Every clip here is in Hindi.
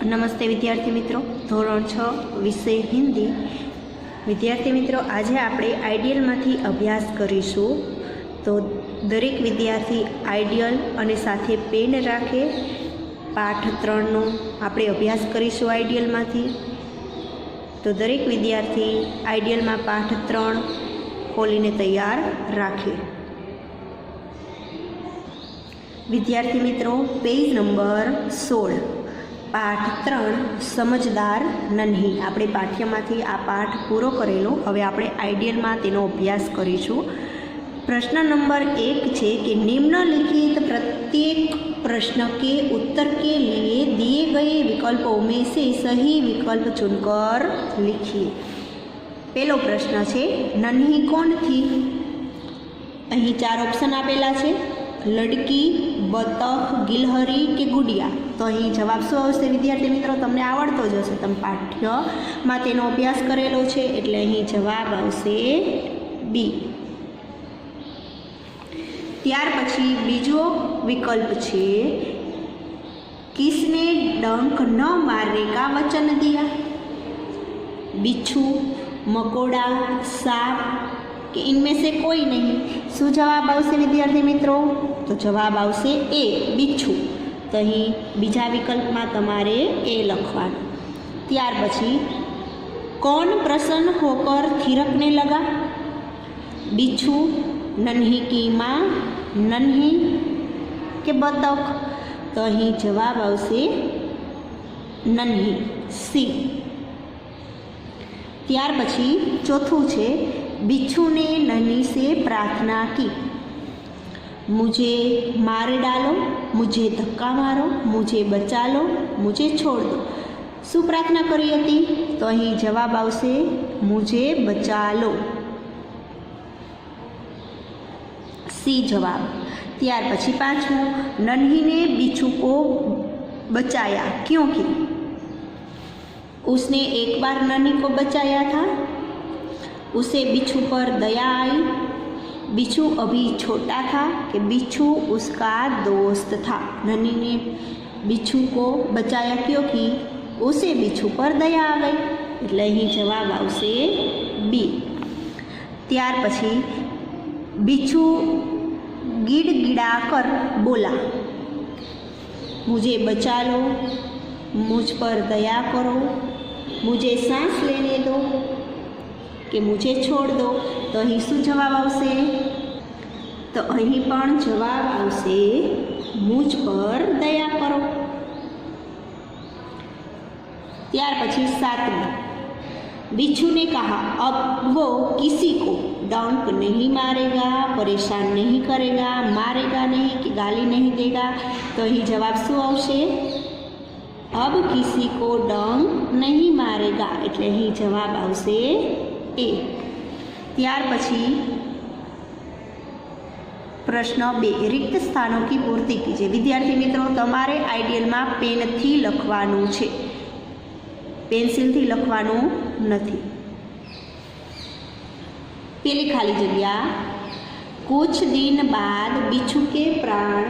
નમસ્તે વિદ્યાર્થી મિત્રો, ધોરણ 6 વિષય હિન્દી. વિદ્યાર્થી મિત્રો, આજે આપણે આઈડિયલમાંથી અભ્યાસ કરીશું. તો દરેક વિદ્યાર્થી આઈડિયલ અને સાથે પેન રાખે. પાઠ 3નો આપણે અભ્યાસ કરીશું આઈડિયલમાંથી. તો દરેક વિદ્યાર્થી આઈડિયલમાં પાઠ 3 ખોલીને તૈયાર રાખે. વિદ્યાર્થી મિત્રો, પેજ નંબર 16, પાઠ 3 સમજદાર નન્હી. આપણે પાઠ્યમાંથી આ પાઠ પૂરો કરેલો. હવે આપણે આઈડિયલમાં તેનો અભ્યાસ કરીશું. प्रश्न नंबर 1 है कि निम्नलिखित प्रत्येक प्रश्न के उत्तर के लिए दिए गए विकल्पों में से सही विकल्प चुनकर लिखिए. पहलो प्रश्न है, नन्ही कौन थी? अहीं 4 ऑप्शन आपेला है, लड़की, बतख, गिलहरी के गुड़िया. तो अहीं जवाब शुं आवशे विद्यार्थी मित्रों? तमने आवड़तो ज हशे, तमे पाठ्यमां तेनो अभ्यास करेलो छे એટલે અહીં જવાબ આવશે બી. ત્યાર પછી બીજો વિકલ્પ છે, किसने डंक न मारने का वचन दिया? बिच्छू, मकोड़ा, सांप कि इनमें से कोई नहीं. શું જવાબ આવશે વિદ્યાર્થી મિત્રો? તો જવાબ આવશે એ, बिच्छू. તો અહીં બીજા વિકલ્પમાં તમારે એ લખવાનું. ત્યાર પછી, कौन प्रसन्न होकर थिरकने लगा? बिच्छू, नन्ही की माँ, नन्ही के बतख. तो अहीं जवाब आवशे नन्ही, सी. त्यार पछी चौथुं छे, बिच्छू ने नन्ही से प्रार्थना की. मुझे मार डालो, मुझे धक्का मारो, मुझे बचा लो, मुझे छोड़ दो. શું પ્રાર્થના કરી હતી? તો અહીં જવાબ આવશે मुझे बचा लो, सी जवाब. त्यार पछी पांचमो, नन्ही ने बिच्छू को बचाया क्योंकि उसने एक बार नन्ही को बचाया था, उसे बिच्छू पर दया आई, बिच्छू अभी छोटा था कि बिच्छू उसका दोस्त था. नन्ही ने बिच्छू को बचाया क्योंकि उसे बिच्छू पर दया आ गई. એટલે અહીં જવાબ આવશે બી. ત્યાર પછી, बिच्छू गिड़गिड़ा कर बोला, मुझे बचा लो, मुझ पर दया करो, मुझे सांस लेने दो कि मुझे छोड़ दो. तो अहीं शुं जवाब आवशे? तो अहीं पण जवाब आवशे मुझ पर दया करो. त्यार पछी 7, बिच्छू ने कहा अब वो किसी को डंक नहीं मारेगा, परेशान नहीं करेगा, मारेगा नहीं कि गाली नहीं देगा. तो ही जवाब शू आवशे? अब किसी को डंक नहीं मारेगा. એટલે ही जवाब आवशे ए. त्यार पछी प्रश्न 2, रिक्त स्थानों की पूर्ति कीजिए. विद्यार्थी मित्रों, तमारे आइडियल में पेन थी लखवानुं छे, पेन्सिल थी लखवानुं नहीं. पहली खाली जगह, कुछ दिन बाद बिच्छू के प्राण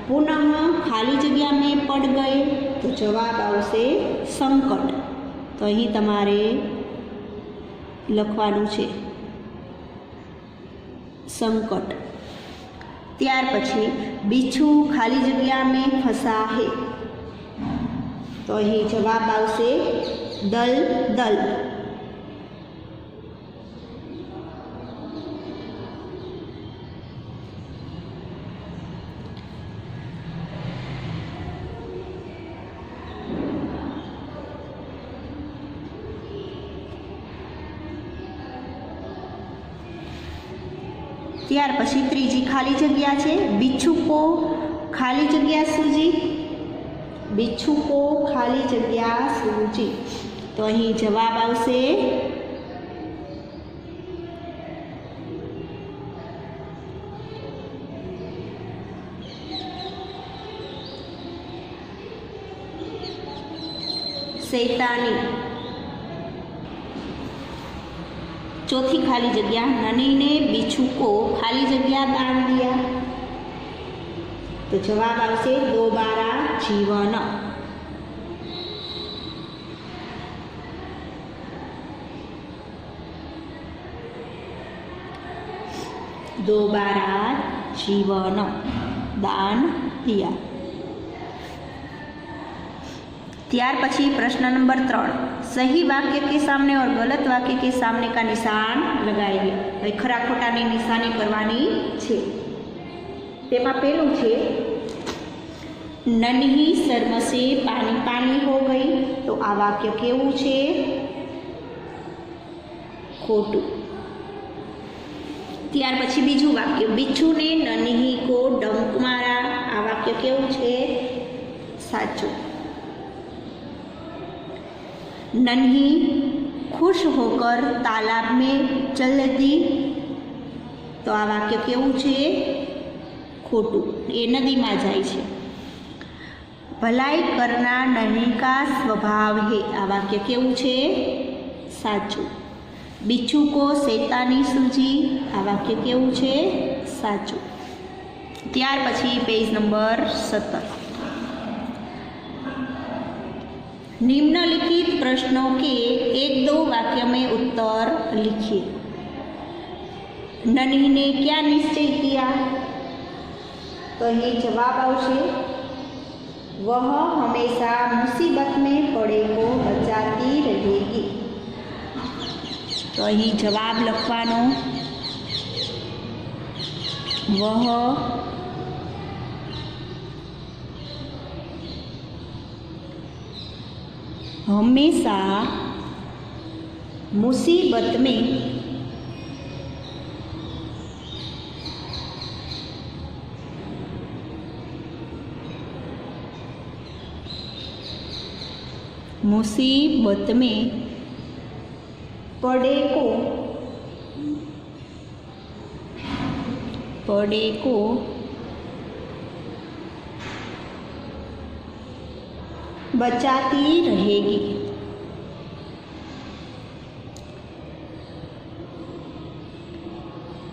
पुनः खाली जगह में पड़ गए. तो जवाब आवशे संकट. तो अहीं तमारे लखवानुं छे संकट. त्यार पछी, बिच्छू खाली जगह में फंसा है. तो अहीं जवाब आवशे दल दल. त्यार पछी त्रीजी खाली जगह है, बिच्छू को खाली जगह सूझी. बिच्छू को खाली जगह सूझी. तो अहीं जवाब आवशे शैतानी. चौथी खाली जगह, नन्ही ने बिच्छू को खाली जगह दान दिया. तो जवाब आवशे दोबारा जीवन. दोबारा जीवन दान दिया। त्यार पछी प्रश्न नंबर 3, सही वाक्य के सामने और गलत वाक्य के सामने का निशान लगाइए। भाई खरा खोटानी निशानी करवानी छे। तेमां पहेलुं छे नन्ही शर्म से पानी पानी हो गई, तो आ वाक्य केवुं छे? खोटुं। त्यार पछी बीजुं वाक्य, बिच्छू ने नन्ही को डंक मारा, आ वाक्य केवुं छे? साचुं। नन्ही खुश होकर तालाब में चल दी, तो आ वाक्य केवुं छे? खोटुं। ए नदी में जाय छे। भलाई करना नन्ही का स्वभाव है, आ वाक्य केवुं छे? साचुं। बिच्छू को शैतानी सूझी, आ वाक्य केवुं छे? साचुं। त्यार पछी पेज नंबर 17, निम्नलिखित प्रश्नों के 1-2 वाक्य में उत्तर लिखिए। नन्ही ने क्या निश्चय किया? तो ये जवाब आवशे वह हमेशा मुसीबत में पड़े को बचाती रहेगी। तो અહીં જવાબ લખવાનો वह हमेशा मुसीबत में पड़े को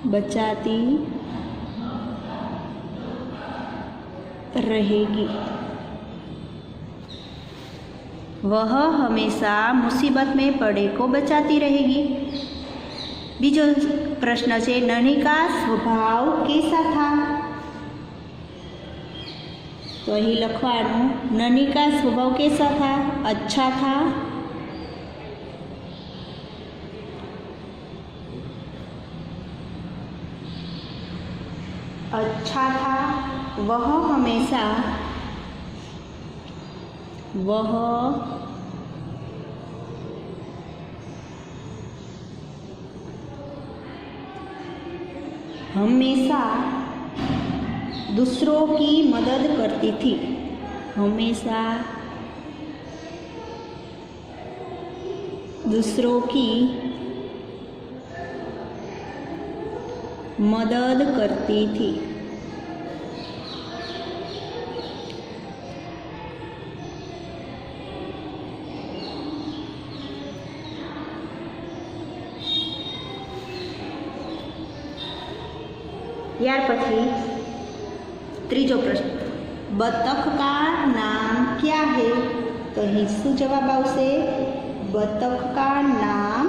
बचाती रहेगी। वह हमेशा मुसीबत में पड़े को बचाती रहेगी। बीजो प्रश्न है नन्ही का स्वभाव कैसा था? तो अहीं लखवानुं नन्ही का स्वभाव कैसा था? अच्छा था। वह हमेशा दूसरों की मदद करती थी। यार पछी त्रीजो प्रश्न, बतख का नाम क्या है? तो अहीं शुं जवाब आवशे? बतख का नाम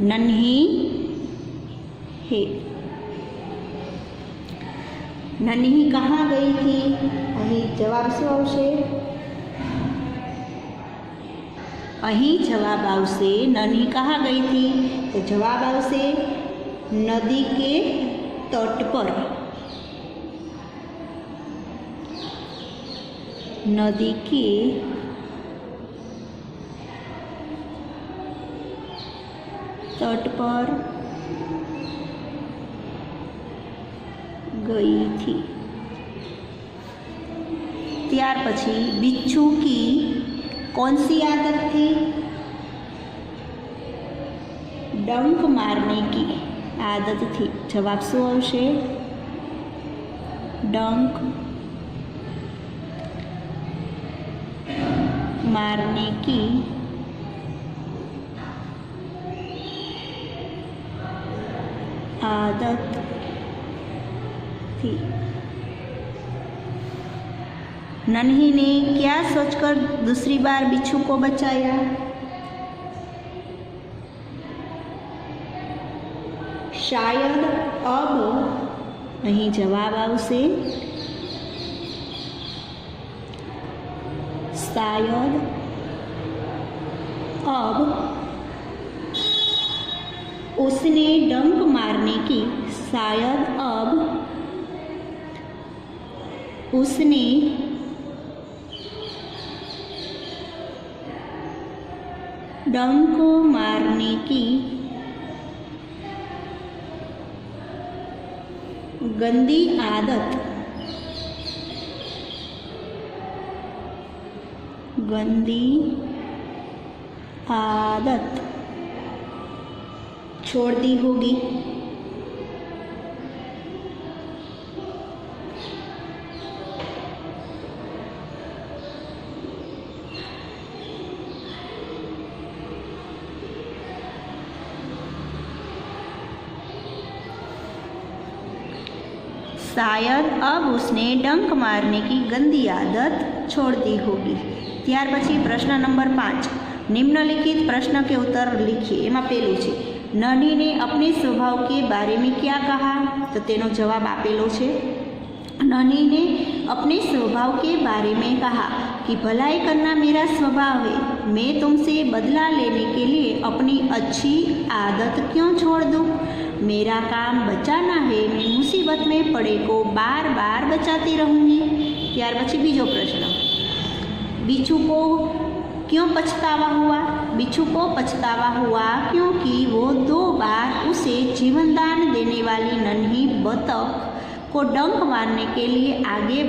नन्ही है। नन्ही कहाँ गई थी? अहीं जवाब शुं आवशे? अहीं जवाब आवशे नन्ही कहाँ गई थी? तो जवाब आवशे नदी के तट पर। नदी के तट पर गई थी। त्यार पछी बिच्छू की कौन सी आदत थी? डंक मारने की आदत थी। जवाब शुं आवशे? डंक मारने की आदत थी। नन्ही ने क्या सोचकर दूसरी बार बिच्छू को बचाया? शायद अब અહીં જવાબ આવશે शायद अब उसने डंक मारने की, शायद अब उसने डंक मारने की गंदी आदत, गंदी आदत छोड़ दी होगी। शायद अब उसने डंक मारने की गंदी आदत छोड़ दी होगी। ત્યાર પછી પ્રશ્ન નંબર 5, निम्नलिखित प्रश्न के उत्तर लिखिए। એમાં પહેલું છે नन्ही ने अपने स्वभाव के बारे में क्या कहा, तो તેનો જવાબ આપેલો છે। नन्ही ने अपने स्वभाव के बारे में कहा कि भलाई करना मेरा स्वभाव है, मैं तुमसे बदला लेने के लिए अपनी अच्छी आदत क्यों छोड़ दूँ, मेरा काम बचाना है, मैं मुसीबत में पड़े को बार बार बचाती रहूँगी। ત્યાર પછી બીજો પ્રશ્ન, बिच्छू को क्यों पछतावा हुआ, बिच्छू को पछतावा हुआ क्योंकि वो 2 बार उसे जीवनदान देने वाली नन्ही बतख को डंक मारने के लिए आगे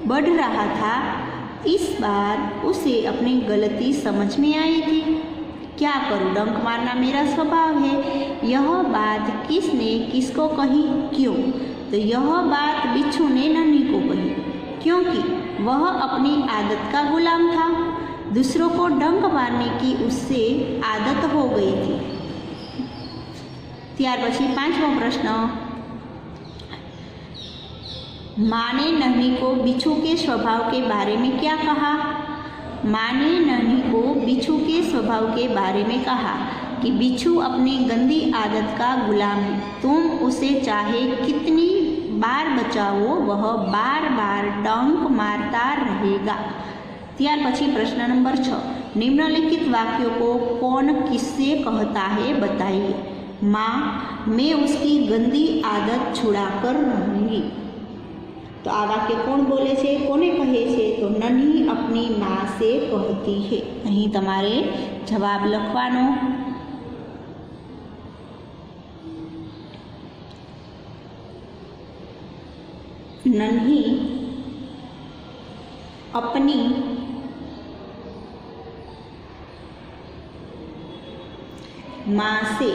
बढ़ रहा था। इस बार उसे अपनी गलती समझ में आई थी। क्या करूं, डंक मारना मेरा स्वभाव है। यह बात किसने किसको कही, क्यों, तो यह बात बिच्छू ने नन्ही को कही क्योंकि वह अपनी आदत का गुलाम था। दूसरों को डंक मारने की उससे आदत हो गई थी। ત્યાર પછી 5મો પ્રશ્ન, माँ ने नन्ही को बिच्छू के स्वभाव के बारे में क्या कहा, माँ ने नन्ही को बिच्छू के स्वभाव के बारे में कहा कि बिच्छू अपनी गंदी आदत का गुलाम है, तुम उसे चाहे कितनी बार बचाओ वह बार बार डंक मारता रहेगा। ત્યાર પછી પ્રશ્ન નંબર 6, निम्नलिखित वाक्यों को कौन किससे कहता है बताइए। माँ, मैं उसकी गंदी आदत छुड़ाकर रहूँगी। तो आ वाक्य कौन बोले छे, कोने कहे छे, तो नन्ही अपनी माँ से कहती है। અહીં તમારે જવાબ લખવાનો। नन्ही अपनी माँ से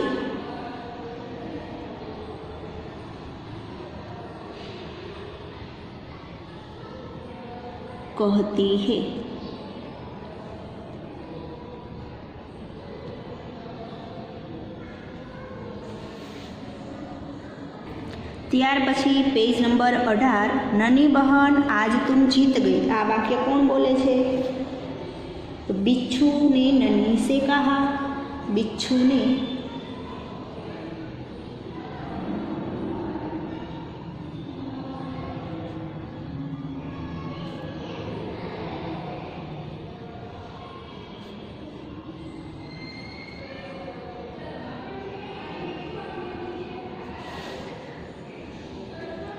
कहती है। ત્યાર પછી पेज नंबर 18, नन्ही बहन आज तुम जीत गई। आ वाक्य कौन बोले छे, तो बिच्छू ने नन्ही से कहा, बिच्छू ने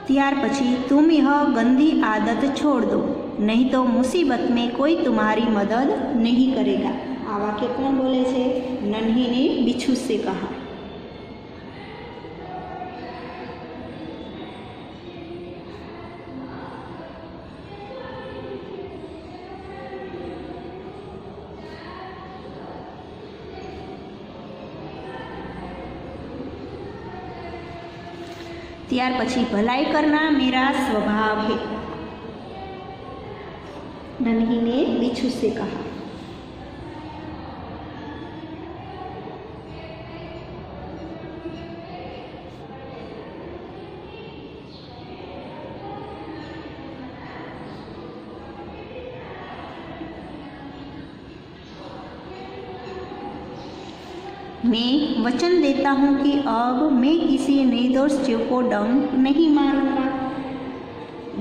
ત્યાર પછી तुम यह गंदी आदत छोड़ दो, नहीं तो मुसीबत में कोई तुम्हारी मदद नहीं करेगा। आ वाक्य कौन बोले छे, नन्ही ने बिच्छू से कहा। ત્યાર પછી भलाई करना मेरा स्वभाव है, नन्ही ने बिच्छू से कहा। मैं वचन देता हूँ कि अब मैं किसी निर्दोष जीव को डंक नहीं मारूंगा।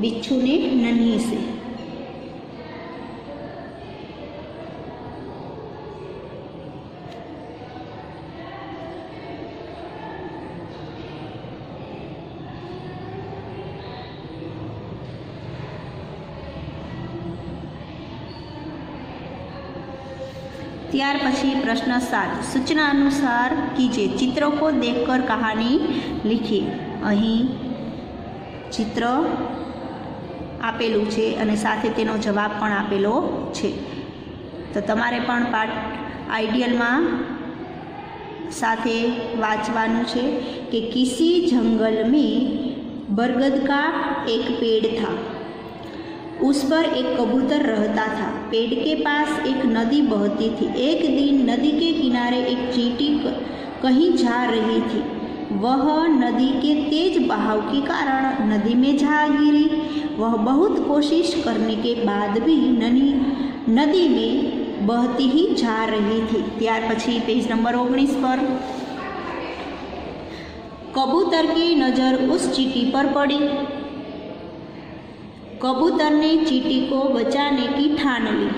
बिच्छू ने नन्ही से। त्यार पछी प्रश्न 7 सूचना अनुसार कीजिए। चित्रों को देखकर कहानी लिखिए। अहीं चित्र आपेलू छे अने साथे तेनो जवाब पण आपेलो छे। तो तमारे पण पाठ आइडियल में साथे वांचवानुं छे कि किसी जंगल में बरगद का एक पेड़ था। उस पर एक कबूतर रहता था। पेड़ के पास एक नदी बहती थी। एक दिन नदी के किनारे एक चींटी कहीं जा रही थी। वह नदी के तेज बहाव के कारण नदी में जा गिरी। वह बहुत कोशिश करने के बाद भी नदी में बहती ही जा रही थी। त्यार पछी पेज नंबर 19 पर कबूतर की नज़र उस चींटी पर पड़ी। कबूतर ने चींटी को बचाने की ठान ली।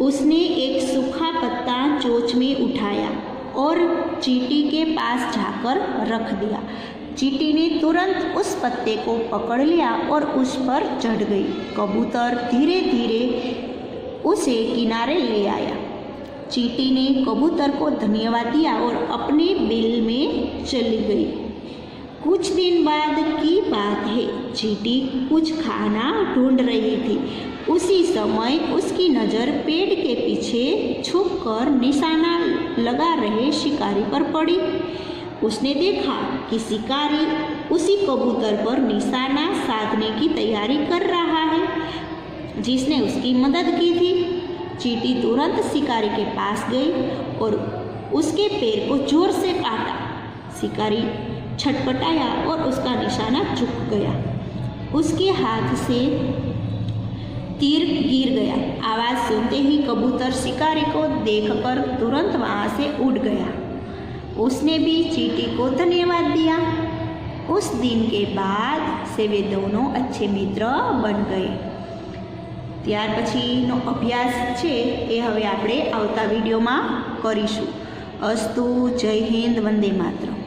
उसने एक सूखा पत्ता चोंच में उठाया और चींटी के पास जाकर रख दिया। चींटी ने तुरंत उस पत्ते को पकड़ लिया और उस पर चढ़ गई। कबूतर धीरे धीरे उसे किनारे ले आया। चींटी ने कबूतर को धन्यवाद दिया और अपने बिल में चली गई। कुछ दिन बाद की बात है। चींटी कुछ खाना ढूंढ रही थी। उसी समय उसकी नज़र पेड़ के पीछे छुपकर निशाना लगा रहे शिकारी पर पड़ी। उसने देखा कि शिकारी उसी कबूतर पर निशाना साधने की तैयारी कर रहा है जिसने उसकी मदद की थी। चींटी तुरंत शिकारी के पास गई और उसके पैर को जोर से काटा। शिकारी छटपटाया और उसका निशाना चूक गया। उसके हाथ से तीर गिर गया। आवाज़ सुनते ही कबूतर शिकारी को देखकर तुरंत वहाँ से उड़ गया। उसने भी चींटी को धन्यवाद दिया। उस दिन के बाद से वे दोनों अच्छे मित्र बन गए। त्यार पछीनो अभ्यास छे ए हवे आपणे आवता विडियोमां करीशुं। अस्तु। जय हिंद। वंदे मातरम।